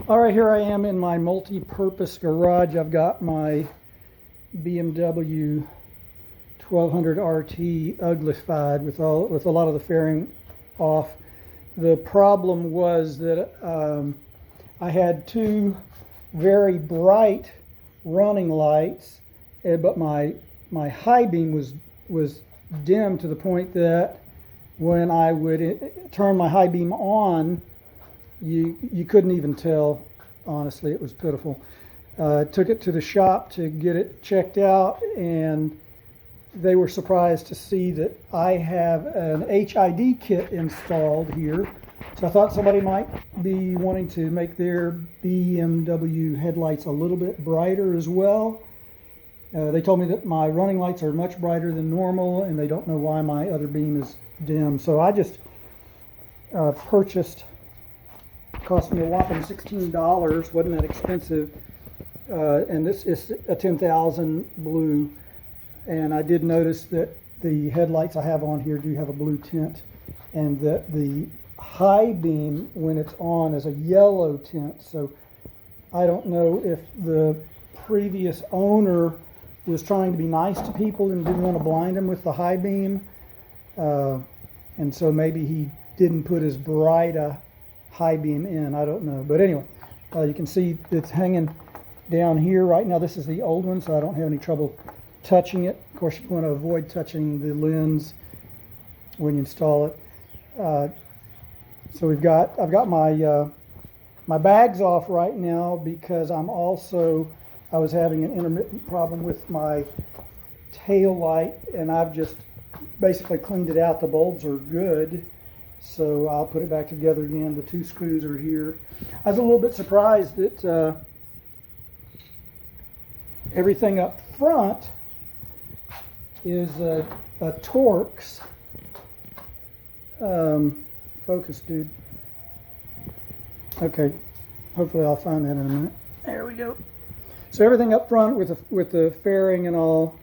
All right, here I am in my multi-purpose garage. I've got my BMW 1200 RT uglified with a lot of the fairing off. The problem was that I had two very bright running lights, but my high beam was dim to the point that when I would turn my high beam on, you couldn't even tell. Honestly, it was pitiful. Took it to the shop to get it checked out, and they were surprised to see that I have an HID kit installed here. So I thought somebody might be wanting to make their BMW headlights a little bit brighter as well. They told me that my running lights are much brighter than normal, and they don't know why my other beam is dim. So I just purchased. Cost me a whopping $16. Wasn't that expensive. And this is a 10,000 blue. And I did notice that the headlights I have on here do have a blue tint, and that the high beam, when it's on, is a yellow tint. So I don't know if the previous owner was trying to be nice to people and didn't want to blind them with the high beam. And so maybe he didn't put as bright a high beam in. I don't know. But anyway, you can see it's hanging down here right now. This is the old one, so I don't have any trouble touching it. Of course, you want to avoid touching the lens when you install it. So I've got my my bags off right now because I was having an intermittent problem with my tail light, and I've just basically cleaned it out. The bulbs are good, so I'll put it back together again. The two screws are here. I was a little bit surprised that everything up front is a Torx. Focus, dude. Okay, hopefully I'll find that in a minute. There we go. So everything up front with the fairing and all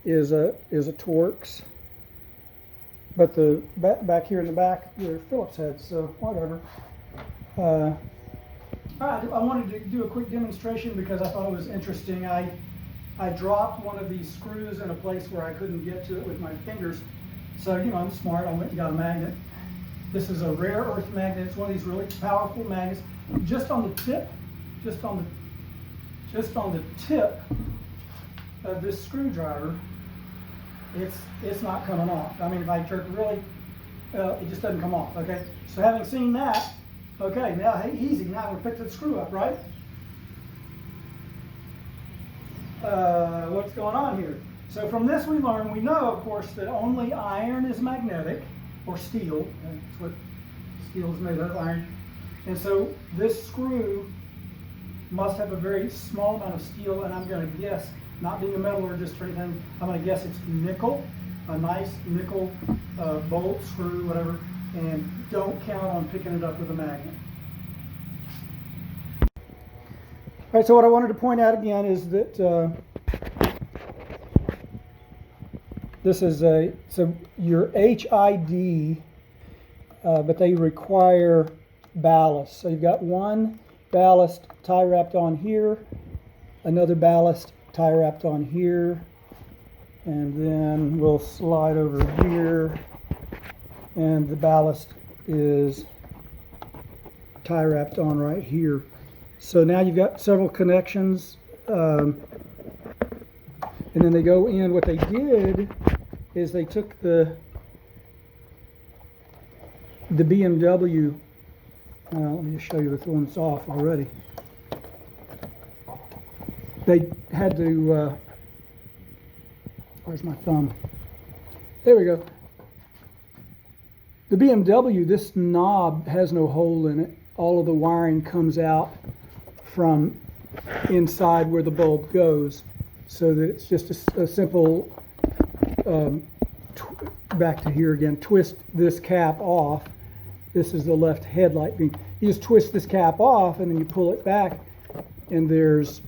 is a Torx. But the back here in the back, they're Phillips heads, so whatever. All right, I wanted to do a quick demonstration because I thought it was interesting. I dropped one of these screws in a place where I couldn't get to it with my fingers. So, you know, I'm smart. I went and got a magnet. This is a rare earth magnet. It's one of these really powerful magnets. Just on the tip of this screwdriver, it's not coming off. I mean, if I jerk really, it just doesn't come off. Okay. So having seen that, okay, now hey, easy. Now I'm gonna pick the screw up, right? What's going on here? So from this we know, of course, that only iron is magnetic, or steel. That's what steel is made of, iron. And so this screw must have a very small amount of steel, and I'm going to guess, not being a metallurgist or anything, I'm going to guess it's nickel, a nice nickel bolt, screw, whatever, and don't count on picking it up with a magnet. All right, so what I wanted to point out again is that this is so your HID, but they require ballast. So you've got one ballast tie wrapped on here, another ballast tie wrapped on here, and then we'll slide over here, and the ballast is tie wrapped on right here. So now you've got several connections, and then they go in. What they did is they took the BMW. Let me just show you the one that's off already. They had to. Where's my thumb? There we go. The BMW, this knob has no hole in it. All of the wiring comes out from inside where the bulb goes, so that it's just a simple, back to here again, twist this cap off. This is the left headlight beam. You just twist this cap off, and then you pull it back, and there's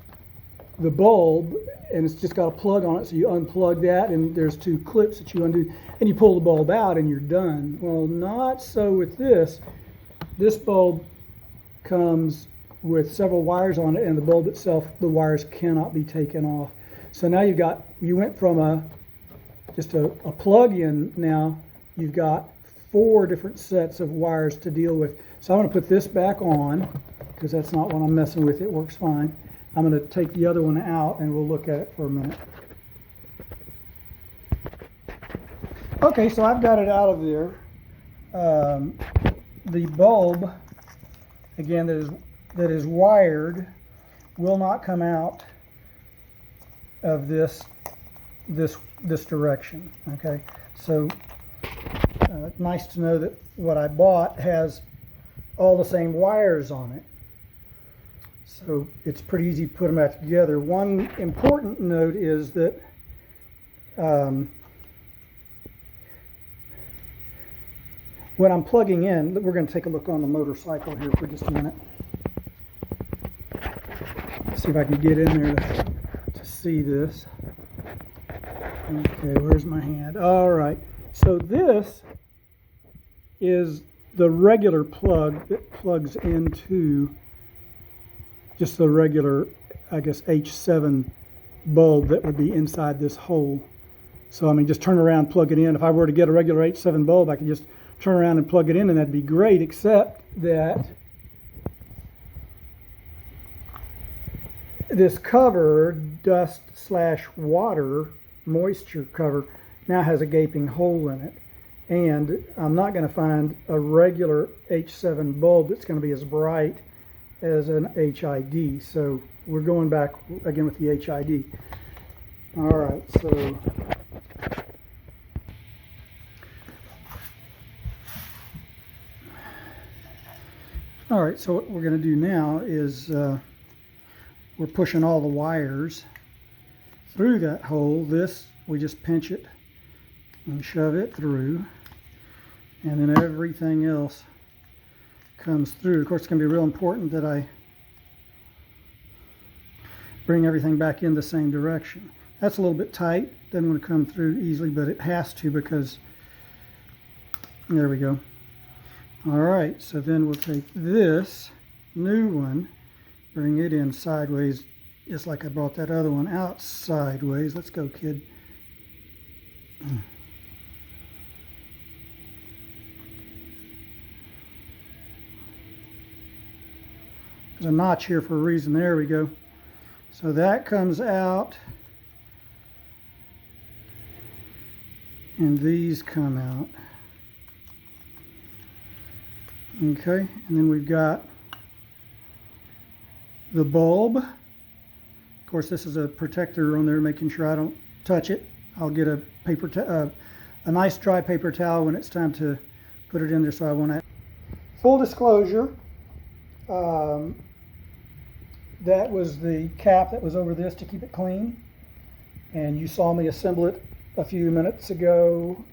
the bulb, and it's just got a plug on it, so you unplug that, and there's two clips that you undo, and you pull the bulb out, and you're done. Well, not so with this. This bulb comes with several wires on it, and the bulb itself, the wires cannot be taken off. So now you went from just a plug-in, now you've got 4 different sets of wires to deal with. So I'm going to put this back on, because that's not what I'm messing with. It works fine. I'm going to take the other one out, and we'll look at it for a minute. Okay, so I've got it out of there. The bulb, again, that is wired, will not come out of this direction. Okay, so nice to know that what I bought has all the same wires on it, so it's pretty easy to put them back together. One important note is that when I'm plugging in, we're going to take a look on the motorcycle here for just a minute. See if I can get in there to see this. Okay, where's my hand? All right, so this is the regular plug that plugs into just the regular, I guess, H7 bulb that would be inside this hole. So I mean, just turn around, plug it in. If I were to get a regular H7 bulb, I could just turn around and plug it in, and that'd be great, except that this cover, dust/water moisture cover, now has a gaping hole in it. And I'm not going to find a regular H7 bulb that's going to be as bright as an HID. So we're going back again with the HID. All right, so what we're going to do now is we're pushing all the wires through that hole. This, we just pinch it and shove it through, and then everything else comes through. Of course, it's going to be real important that I bring everything back in the same direction. That's a little bit tight, doesn't want to come through easily, but it has to, because there we go. All right, so then we'll take this new one, bring it in sideways, just like I brought that other one out sideways. Let's go, kid. There's a notch here for a reason. There we go. So that comes out, and these come out. Okay, and then we've got the bulb. Of course, this is a protector on there, making sure I don't touch it. I'll get a nice dry paper towel when it's time to put it in there, so I won't have. Full disclosure, that was the cap that was over this to keep it clean, and you saw me assemble it a few minutes ago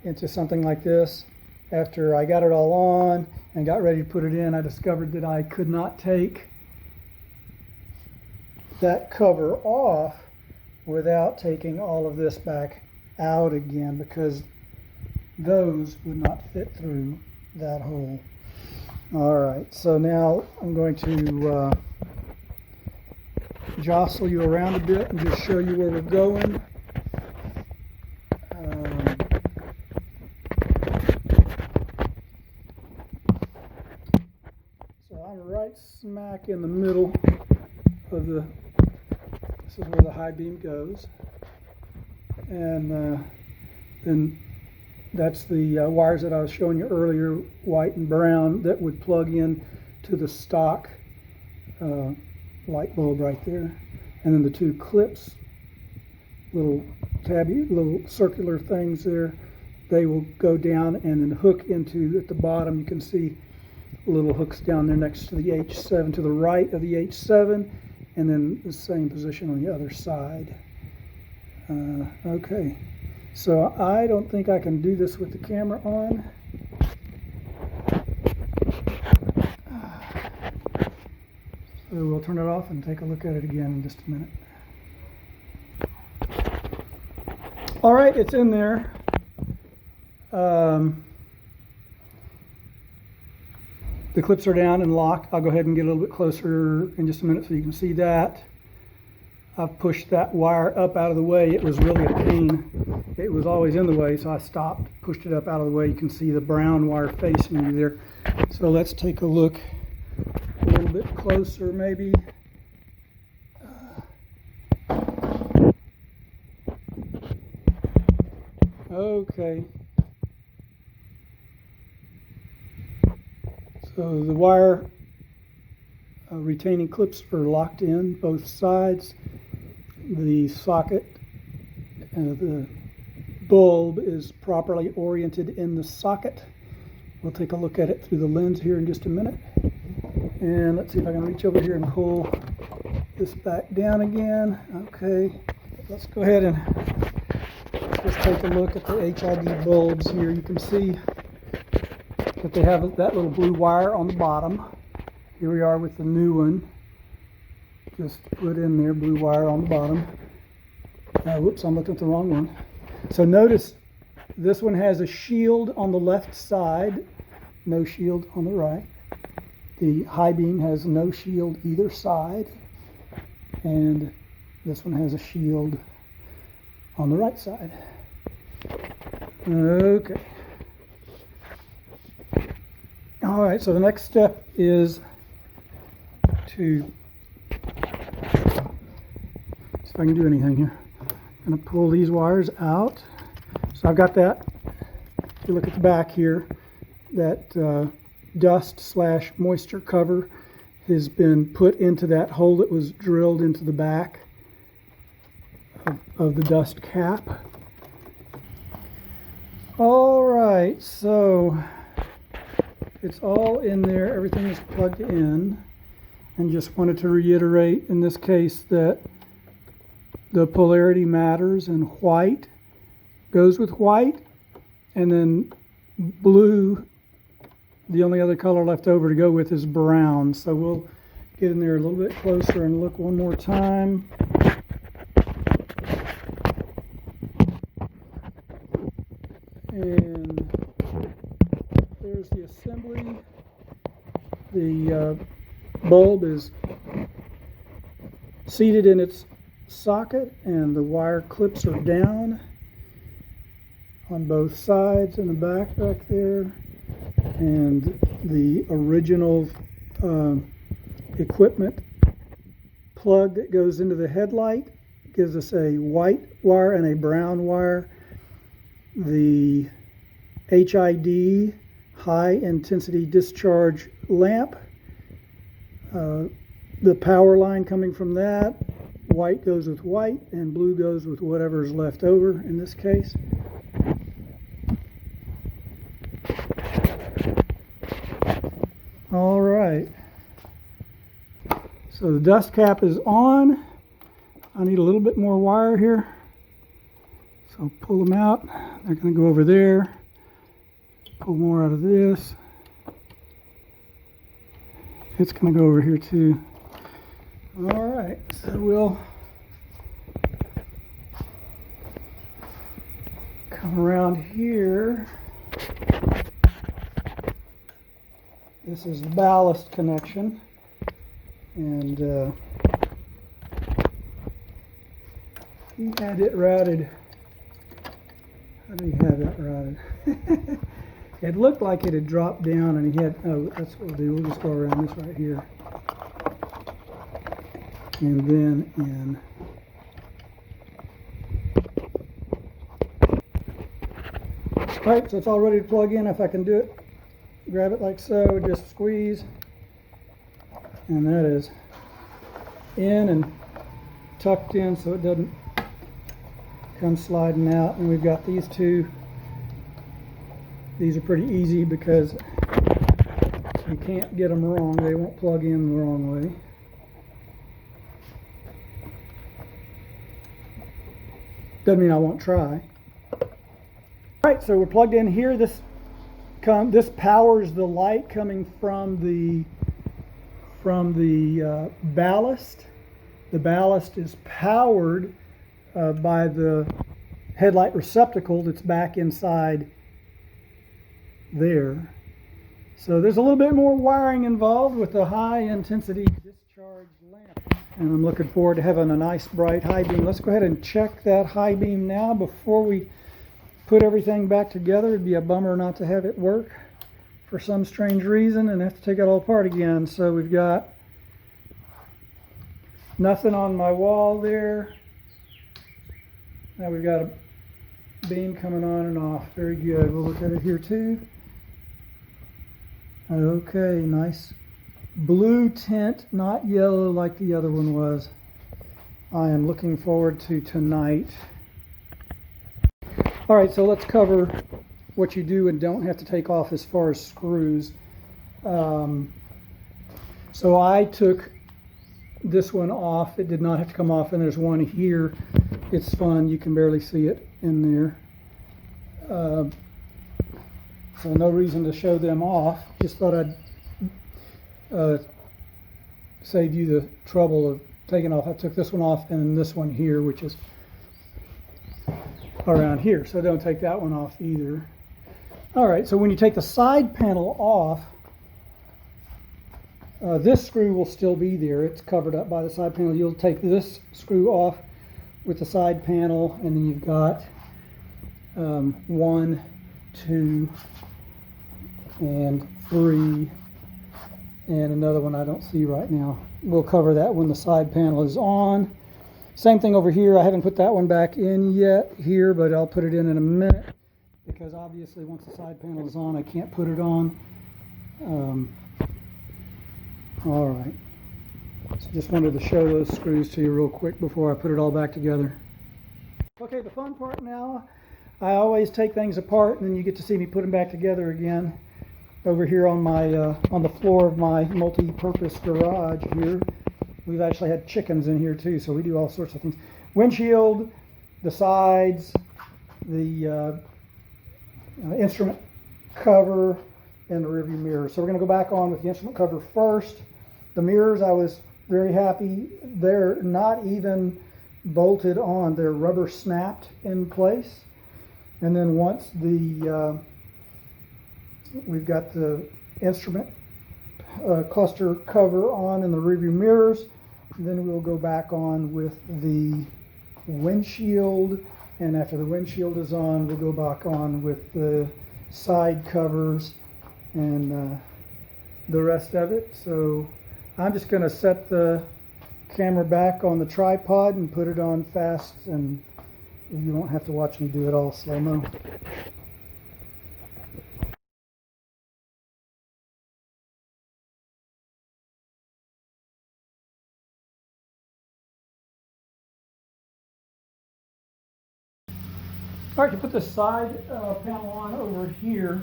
into something like this. After I got it all on and got ready to put it in, I discovered that I could not take that cover off without taking all of this back out again, because those would not fit through that hole. All right, so now I'm going to jostle you around a bit and just show you where we're going. I'm right smack in the middle of this is where the high beam goes, and then that's the wires that I was showing you earlier, white and brown, that would plug in to the stock light bulb right there. And then the 2 clips, little circular things there, they will go down and then hook into, at the bottom you can see little hooks down there next to the H7, to the right of the H7, and then the same position on the other side. Okay, so I don't think I can do this with the camera on. So we'll turn it off and take a look at it again in just a minute. All right, it's in The clips are down and locked. I'll go ahead and get a little bit closer in just a minute so you can see that. I've pushed that wire up out of the way. It was really a pain. It was always in the way, so I stopped, pushed it up out of the way. You can see the brown wire facing you there. So let's take a look a little bit closer maybe. Okay. So the wire retaining clips are locked in both sides. The socket and the bulb is properly oriented in the socket. We'll take a look at it through the lens here in just a minute. And let's see if I can reach over here and pull this back down again. Okay, let's go ahead and just take a look at the HID bulbs here. You can see that they have that little blue wire on the bottom. Here we are with the new one. Just put in there, blue wire on the bottom. Whoops, I'm looking at the wrong one. So notice this one has a shield on the left side, no shield on the right. The high beam has no shield either side, and this one has a shield on the right side. Okay. All right, so the next step is to, if I can do anything here, I'm going to pull these wires out. So I've got that, if you look at the back here, that dust/moisture cover has been put into that hole that was drilled into the back of the dust cap. All right, so it's all in there, everything is plugged in, and just wanted to reiterate in this case that the polarity matters, and white goes with white, and then blue, the only other color left over to go with is brown. So we'll get in there a little bit closer and look one more time. And there's the assembly. The bulb is seated in its socket, and the wire clips are down on both sides and the back there. And the original equipment plug that goes into the headlight gives us a white wire and a brown wire. The HID high intensity discharge lamp, the power line coming from that, white goes with white and blue goes with whatever's left over in this case. All right, so the dust cap is on. I need a little bit more wire here, so pull them out. They're going to go over there. Pull more out of this. It's going to go over here too. All right, so we'll come around here. This is the ballast connection, and he had it routed. How did he have it routed? It looked like it had dropped down, and he had, oh, that's what we'll do. We'll just go around this right here. And then in. All right, so it's all ready to plug in. If I can do it, grab it like so, just squeeze. And that is in and tucked in so it doesn't come sliding out. And we've got these two. These are pretty easy because you can't get them wrong. They won't plug in the wrong way. Doesn't mean I won't try. All right, so we're plugged in here. This powers the light coming from the ballast. The ballast is powered by the headlight receptacle that's back inside there. So there's a little bit more wiring involved with a high intensity discharge lamp. And I'm looking forward to having a nice bright high beam. Let's go ahead and check that high beam now before we put everything back together. It'd be a bummer not to have it work for some strange reason and have to take it all apart again. So we've got nothing on my wall there. Now we've got a beam coming on and off. Very good. We'll look at it here too. Okay, nice blue tint, not yellow like the other one was. I am looking forward to tonight. All right, so let's cover what you do and don't have to take off as far as screws. So I took this one off. It did not have to come off, and there's one here. It's fun. You can barely see it in there. So no reason to show them off. Just thought I'd save you the trouble of taking off. I took this one off and this one here, which is around here. So don't take that one off either. All right, so when you take the side panel off, this screw will still be there. It's covered up by the side panel. You'll take this screw off with the side panel, and then you've got 1, 2, and 3, and another one I don't see right now. We'll cover that when the side panel is on. Same thing over here. I haven't put that one back in yet here, but I'll put it in a minute, because obviously once the side panel is on, I can't put it on. All right. So just wanted to show those screws to you real quick before I put it all back together. Okay, the fun part now. I always take things apart, and then you get to see me put them back together again. Over here on my on the floor of my multi-purpose garage here, we've actually had chickens in here too, so we do all sorts of things. Windshield, the sides, the instrument cover, and the rearview mirror. So we're going to go back on with the instrument cover first. The mirrors, I was very happy. They're not even bolted on. They're rubber snapped in place. And then once the we've got the instrument cluster cover on and the rearview mirrors, then we'll go back on with the windshield, and after the windshield is on, we'll go back on with the side covers and the rest of it. So I'm just going to set the camera back on the tripod and put it on fast, and you won't have to watch me do it all slow-mo. All right, to put the side panel on over here,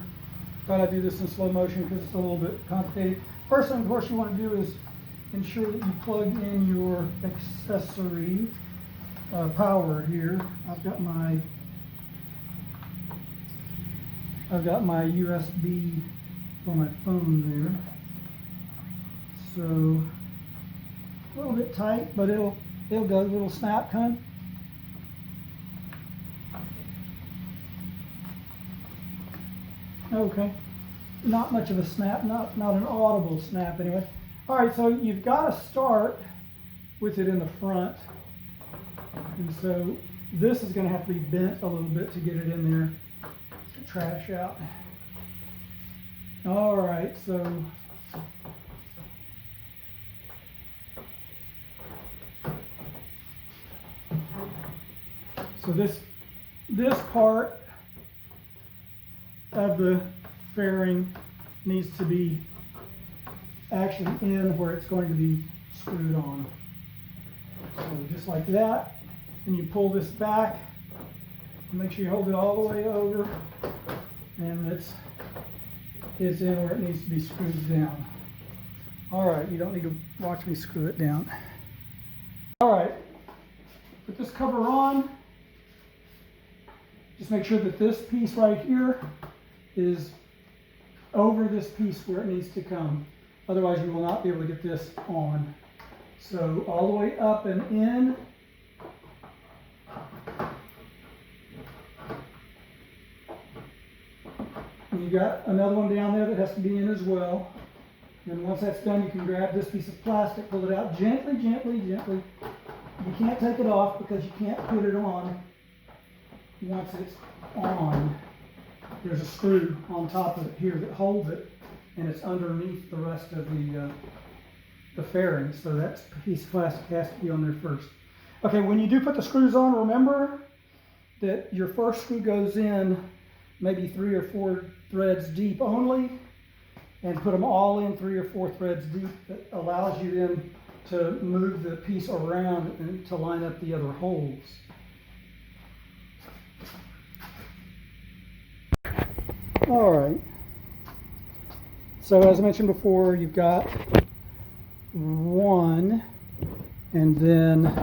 thought I'd do this in slow motion because it's a little bit complicated. First thing, of course, you want to do is ensure that you plug in your accessory power here. I've got my USB for my phone there. So a little bit tight, but it'll go. A little snap coming. Okay, not much of a snap, not an audible snap anyway. All right, so you've got to start with it in the front, and so this is going to have to be bent a little bit to get it in there to trash out. All right, so this part of the fairing needs to be actually in where it's going to be screwed on. So just like that, and you pull this back, make sure you hold it all the way over, and it's in where it needs to be screwed down. All right, you don't need to watch me screw it down. All right, put this cover on. Just make sure that this piece right here is over this piece where it needs to come. Otherwise you will not be able to get this on. So all the way up and in. And you got another one down there that has to be in as well. And once that's done, you can grab this piece of plastic, pull it out gently, gently, gently. You can't take it off because you can't put it on once it's on. There's a screw on top of it here that holds it, and it's underneath the rest of the fairing. So that piece of plastic has to be on there first. Okay, when you do put the screws on, remember that your first screw goes in maybe 3 or 4 threads deep only, and put them all in 3 or 4 threads deep. That allows you then to move the piece around and to line up the other holes. All right. So as I mentioned before, you've got 1 and then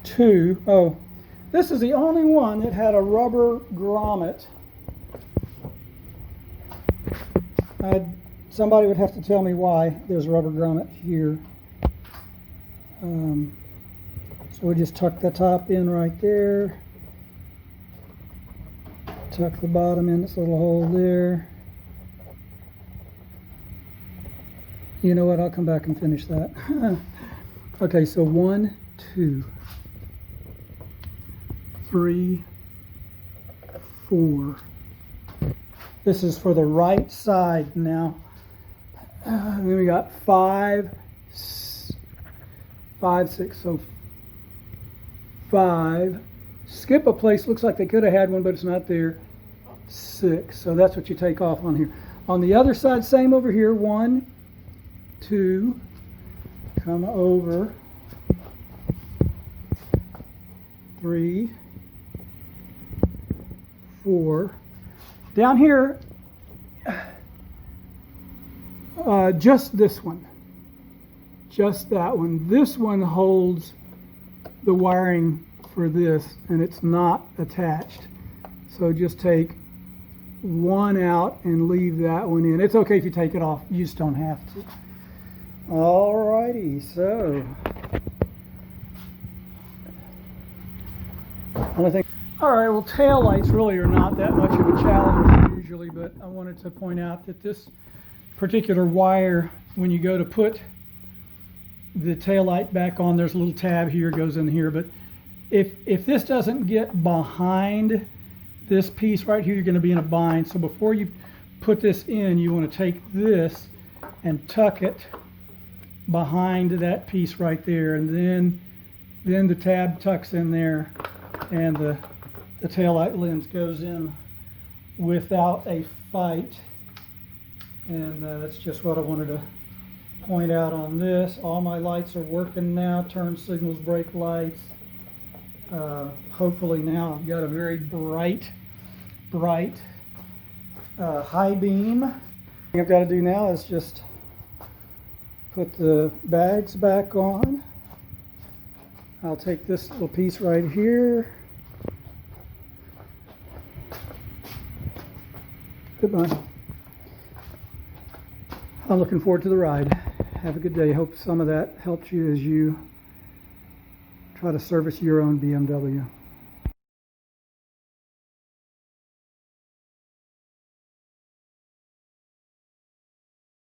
2. Oh, this is the only one that had a rubber grommet. Somebody would have to tell me why there's a rubber grommet here. So we just tuck the top in right there. Tuck the bottom in this little hole there. You know what? I'll come back and finish that. Okay, so 1, 2, 3, 4. This is for the right side now. Then we got 5, 6, so 5. Skip a place, looks like they could have had one, but it's not there. 6, so that's what you take off on here. On the other side, same over here. 1, 2, come over. 3, 4. Down here, just this one, just that one. This one holds the wiring for this, and it's not attached. So just take one out and leave that one in. It's okay if you take it off, you just don't have to. Alrighty, so alright, well, tail lights really are not that much of a challenge usually, but I wanted to point out that this particular wire, when you go to put the tail light back on, there's a little tab here, goes in here, but if this doesn't get behind this piece right here, you're going to be in a bind. So before you put this in, you want to take this and tuck it behind that piece right there, and then the tab tucks in there, and the taillight lens goes in without a fight. And that's just what I wanted to point out on this. All my lights are working now, turn signals, brake lights. Hopefully now I've got a very bright high beam. What I've got to do now is just put the bags back on. I'll take this little piece right here. Goodbye. I'm looking forward to the ride. Have a good day. Hope some of that helps you as you try to service your own BMW.